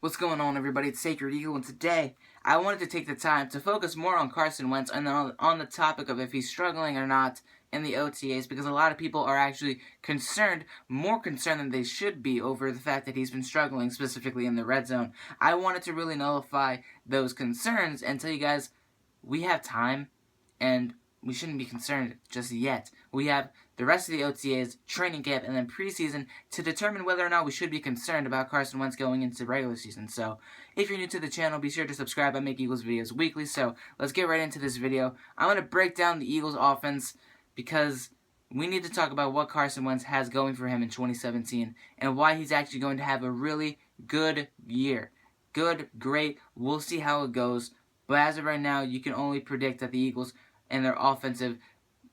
What's going on, everybody? It's Sacred Eagle, and today I wanted to take the time to focus more on Carson Wentz and then on the topic of if he's struggling or not in the OTAs, because a lot of people are actually concerned, more concerned than they should be, over the fact that he's been struggling, specifically in the red zone. I wanted to really nullify those concerns and tell you guys we have time, and we shouldn't be concerned just yet. We have the rest of the OTAs, training camp, and then preseason to determine whether or not we should be concerned about Carson Wentz going into regular season. So, if you're new to the channel, be sure to subscribe. I make Eagles videos weekly, so let's get right into this video. I'm going to break down the Eagles offense because we need to talk about what Carson Wentz has going for him in 2017 and why he's actually going to have a really good year. Good, great, we'll see how it goes. But as of right now, you can only predict that the Eagles and their offensive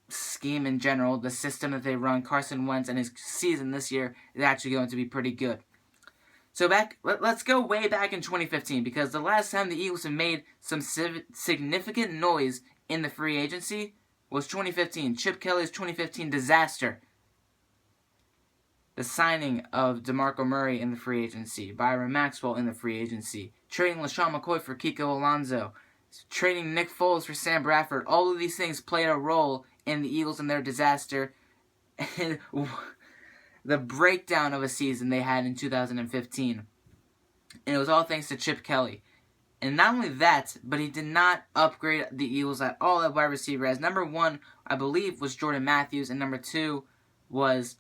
scheme in general, the system that they run, Carson Wentz and his season this year is actually going to be pretty good. So let's go way back in 2015, because the last time the Eagles have made some significant noise in the free agency was 2015. Chip Kelly's 2015 disaster. The signing of DeMarco Murray in the free agency, Byron Maxwell in the free agency, trading LaShawn McCoy for Kiko Alonso, trading Nick Foles for Sam Bradford. All of these things played a role in the Eagles and their disaster and the breakdown of a season they had in 2015. And it was all thanks to Chip Kelly. And not only that, but he did not upgrade the Eagles at all at wide receiver. As number one, I believe, was Jordan Matthews, and number two was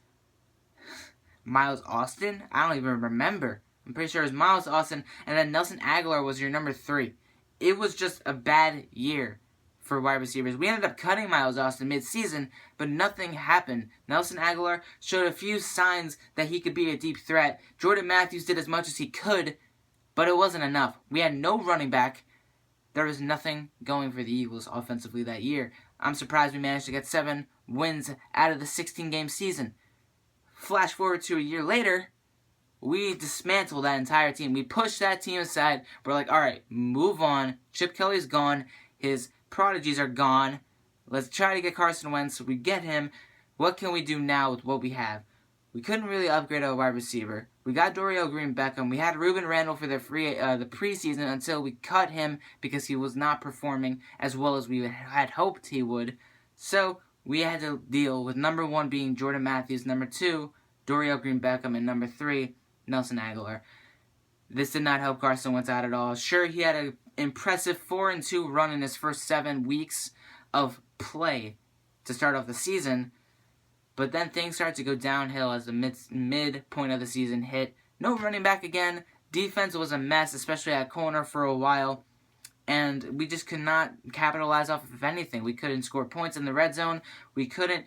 Miles Austin. I don't even remember. I'm pretty sure it was Miles Austin, and then Nelson Aguilar was your number three. It was just a bad year for wide receivers. We ended up cutting Miles Austin mid-season, but nothing happened. Nelson Aguilar showed a few signs that he could be a deep threat. Jordan Matthews did as much as he could, but it wasn't enough. We had no running back. There was nothing going for the Eagles offensively that year. I'm surprised we managed to get 7 wins out of the 16-game season. Flash forward to a year later, we dismantled that entire team. We pushed that team aside. We're like, all right, move on. Chip Kelly's gone. His prodigies are gone. Let's try to get Carson Wentz. We get him. What can we do now with what we have? We couldn't really upgrade our wide receiver. We got Dorial Green-Beckham. We had Ruben Randall for the preseason until we cut him because he was not performing as well as we had hoped he would. So we had to deal with number one being Jordan Matthews, number two, Dorial Green-Beckham, and number three, Nelson Aguilar. This did not help Carson Wentz out at all. Sure, he had an impressive 4-2 run in his first 7 weeks of play to start off the season, but then things started to go downhill as the midpoint of the season hit. No running back again. Defense was a mess, especially at corner for a while, and we just could not capitalize off of anything. We couldn't score points in the red zone. We couldn't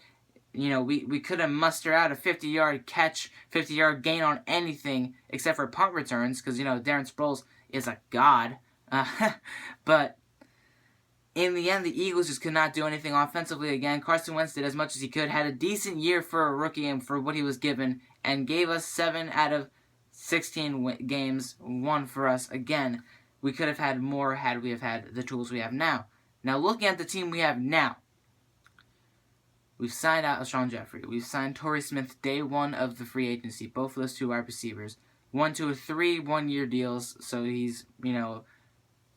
we couldn't muster out a 50-yard catch, 50-yard gain on anything except for punt returns because, Darren Sproles is a god. But in the end, the Eagles just could not do anything offensively again. Carson Wentz did as much as he could, had a decent year for a rookie and for what he was given, and gave us 7 out of 16 games, won for us again. We could have had more had we have had the tools we have now. Now, looking at the team we have now, we've signed out Alshon Jeffrey. We've signed Torrey Smith day one of the free agency. Both of those 2 wide receivers. 1 to 3 1-year deals. So he's,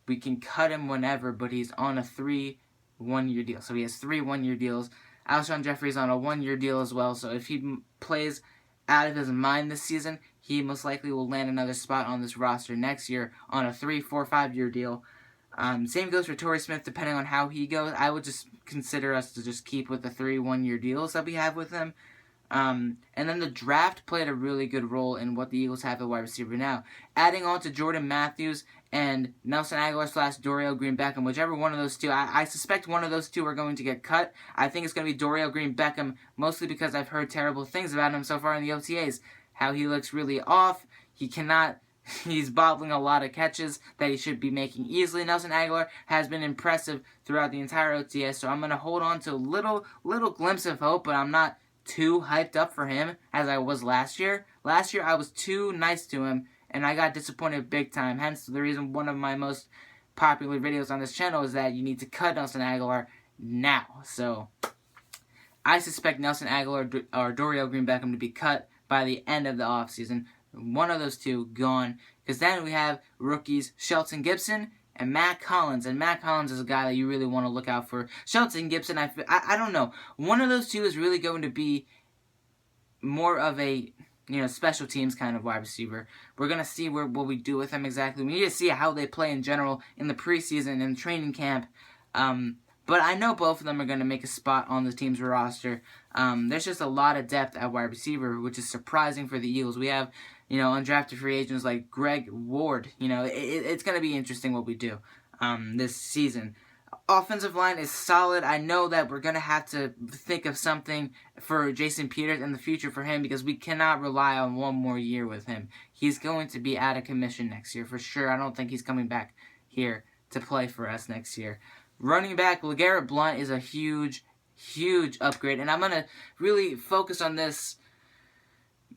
we can cut him whenever, but he's on a 3 1-year deal. So he has 3 1-year deals. Alshon Jeffrey's on a 1-year deal as well. So if he plays out of his mind this season, he most likely will land another spot on this roster next year on a 3, 4, 5-year deal. Same goes for Torrey Smith, depending on how he goes. I would just consider us to just keep with the 3 1-year deals that we have with him. And then the draft played a really good role in what the Eagles have at wide receiver now. Adding on to Jordan Matthews and Nelson Aguilar / Dorial Green-Beckham, whichever one of those 2. I suspect one of those 2 are going to get cut. I think it's going to be Dorial Green-Beckham, mostly because I've heard terrible things about him so far in the OTAs. How he looks really off. He's bobbling a lot of catches that he should be making easily. Nelson Aguilar has been impressive throughout the entire OTS, so I'm going to hold on to a little glimpse of hope, but I'm not too hyped up for him as I was last year. Last year, I was too nice to him, and I got disappointed big time. Hence, the reason one of my most popular videos on this channel is that you need to cut Nelson Aguilar now. So, I suspect Nelson Aguilar or Dorial Green-Beckham to be cut by the end of the offseason. One of those 2 gone. Because then we have rookies Shelton Gibson and Matt Collins. And Matt Collins is a guy that you really want to look out for. Shelton Gibson, I don't know. One of those two is really going to be more of a, special teams kind of wide receiver. We're going to see what we do with them exactly. We need to see how they play in general in the preseason and training camp. But I know both of them are going to make a spot on the team's roster. There's just a lot of depth at wide receiver, which is surprising for the Eagles. We have, undrafted free agents like Greg Ward. It's going to be interesting what we do this season. Offensive line is solid. I know that we're going to have to think of something for Jason Peters in the future for him because we cannot rely on one more year with him. He's going to be out of commission next year for sure. I don't think he's coming back here to play for us next year. Running back, LeGarrette Blount is a huge upgrade, and I'm going to really focus on this.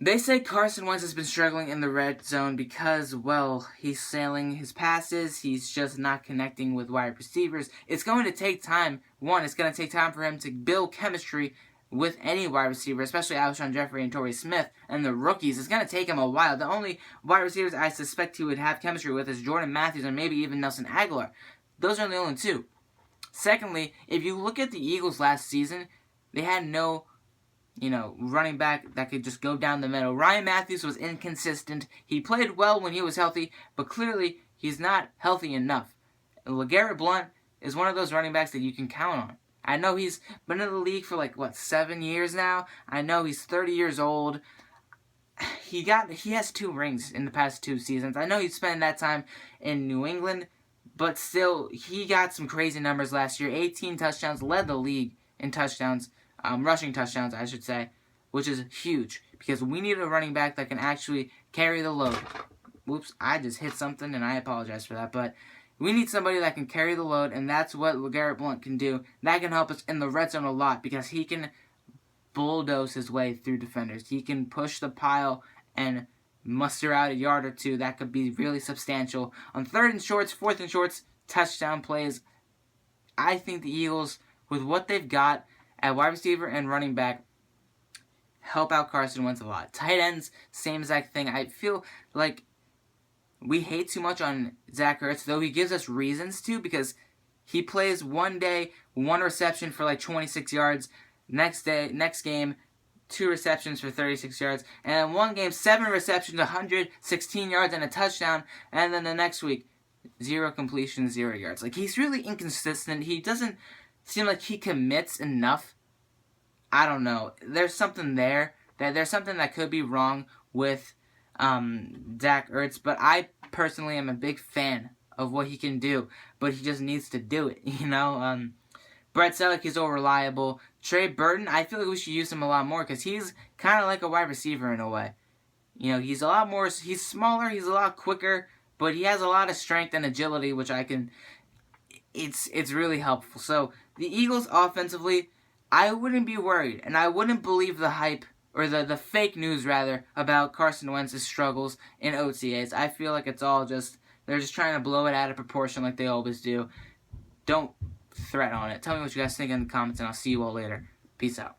They say Carson Wentz has been struggling in the red zone because, he's sailing his passes. He's just not connecting with wide receivers. It's going to take time. It's going to take time for him to build chemistry with any wide receiver, especially Alshon Jeffrey and Torrey Smith and the rookies. It's going to take him a while. The only wide receivers I suspect he would have chemistry with is Jordan Matthews and maybe even Nelson Aguilar. Those are the only two. Secondly, if you look at the Eagles last season, they had no running back that could just go down the middle. Ryan Matthews was inconsistent. He played well when he was healthy, but clearly he's not healthy enough. And LeGarrette Blount is one of those running backs that you can count on. I know he's been in the league for 7 years now. I know he's 30 years old. He has 2 rings in the past 2 seasons. I know he spent that time in New England, but still, he got some crazy numbers last year. 18 touchdowns, led the league in touchdowns. Rushing touchdowns, I should say, which is huge because we need a running back that can actually carry the load. Whoops, I just hit something and I apologize for that, but we need somebody that can carry the load, and that's what LeGarrette Blount can do. That can help us in the red zone a lot because he can bulldoze his way through defenders. He can push the pile and muster out a yard or two. That could be really substantial. On 3rd and shorts, 4th and shorts, touchdown plays. I think the Eagles, with what they've got at wide receiver and running back, help out Carson Wentz a lot. Tight ends, same exact thing. I feel like we hate too much on Zach Ertz, though he gives us reasons to, because he plays one day, 1 reception for 26 yards. Next game, 2 receptions for 36 yards. And one game, 7 receptions, 116 yards and a touchdown. And then the next week, 0 completions, 0 yards. He's really inconsistent. He doesn't seem like he commits enough. I don't know. There's something there. There's something that could be wrong with Zach Ertz. But I personally am a big fan of what he can do. But he just needs to do it, Brett Selleck is all reliable. Trey Burton, I feel like we should use him a lot more because he's kind of like a wide receiver in a way. He's a lot more, he's smaller, he's a lot quicker, but he has a lot of strength and agility, which it's really helpful. So, the Eagles offensively, I wouldn't be worried, and I wouldn't believe the hype, or the fake news, rather, about Carson Wentz's struggles in OTAs. I feel like it's all they're just trying to blow it out of proportion like they always do. Don't threat on it. Tell me what you guys think in the comments, and I'll see you all later. Peace out.